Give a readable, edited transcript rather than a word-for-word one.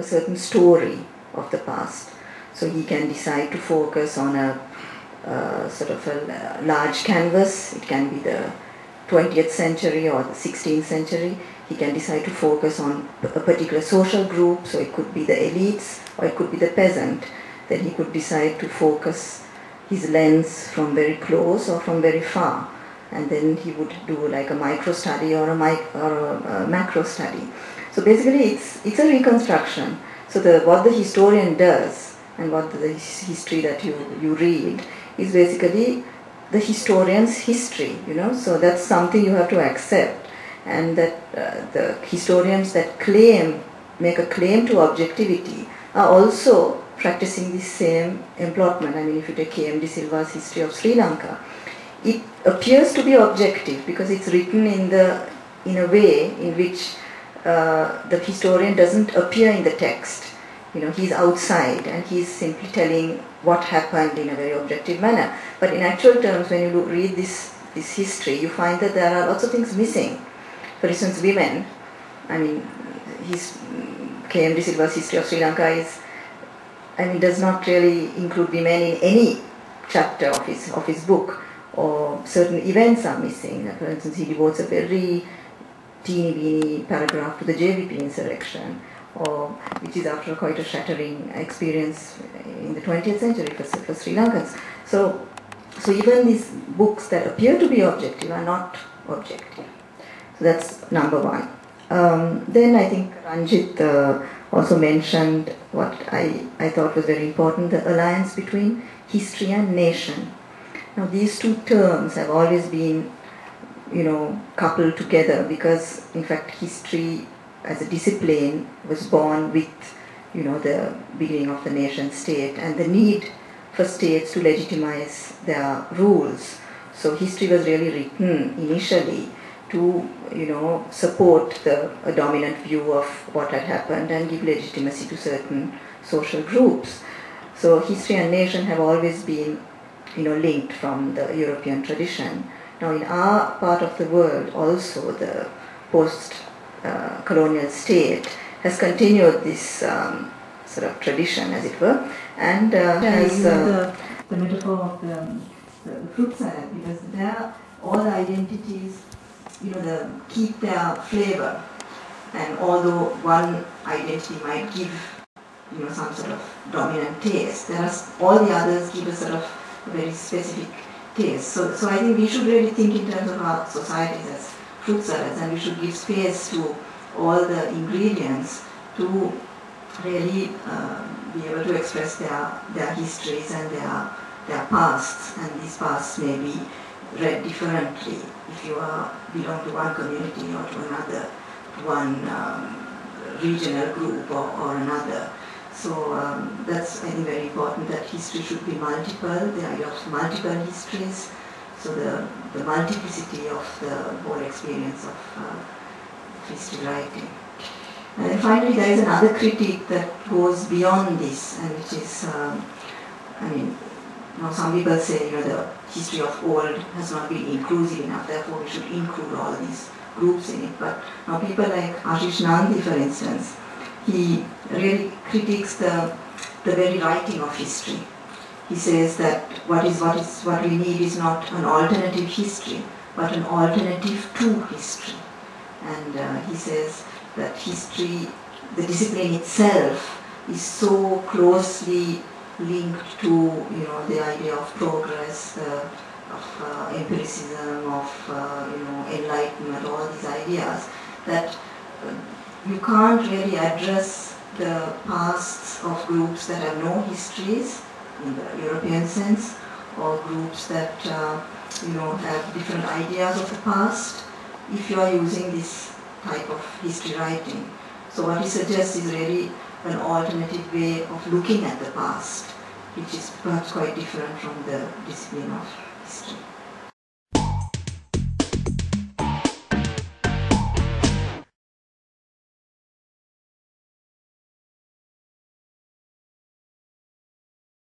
a certain story of the past. So he can decide to focus on a sort of a large canvas. It can be the 20th century or the 16th century. He can decide to focus on a particular social group, so it could be the elites or it could be the peasant. Then he could decide to focus his lens from very close or from very far. And then he would do like a micro study or a macro study. So basically it's a reconstruction. So what the historian does and what the history that you read is basically the historian's history, so that's something you have to accept, and that the historians that make a claim to objectivity are also practicing the same employment. I mean, if you take K.M. De Silva's History of Sri Lanka, it appears to be objective because it's written in a way in which the historian doesn't appear in the text. He's outside and he's simply telling what happened in a very objective manner. But in actual terms, when you read this history, you find that there are lots of things missing. For instance, women. I mean, K.M. De Silva's History of Sri Lanka does not really include women in any chapter of his book, or certain events are missing. For instance, he devotes a very teeny-weeny paragraph to the JVP insurrection, which is after quite a shattering experience in the 20th century for Sri Lankans. So even these books that appear to be objective are not objective. So that's number one. Then I think Ranjit also mentioned what I thought was very important, the alliance between history and nation. Now these two terms have always been, coupled together because in fact history as a discipline was born with, the beginning of the nation state and the need for states to legitimize their rules. So history was really written initially to, support a dominant view of what had happened and give legitimacy to certain social groups. So history and nation have always been, linked from the European tradition. Now in our part of the world also the post-colonial state has continued this sort of tradition, as it were, and has the metaphor of the fruit salad, because there all the identities, keep their flavor, and although one identity might give, some sort of dominant taste, all the others give a sort of very specific taste. So I think we should really think in terms of our societies as fruit salads, and we should give space to all the ingredients to really be able to express their histories and their pasts, and these pasts may be read differently if you belong to one community or to another, to one regional group or another. So that's, I think, very important, that history should be multiple, the idea of multiple histories, so the multiplicity of the whole experience of history writing. And then finally there is another critique that goes beyond this, and which is, some people say, the history of old has not been inclusive enough, therefore we should include all these groups in it. But now people like Ashish Nandi, for instance, he really critiques the very writing of history. He says that what we need is not an alternative history, but an alternative to history. And he says that history, the discipline itself, is so closely linked to the idea of progress, of empiricism, of enlightenment, all these ideas, that you can't really address the pasts of groups that have no histories in the European sense, or groups that have different ideas of the past, if you are using this type of history writing. So what he suggests is really an alternative way of looking at the past, which is perhaps quite different from the discipline of history.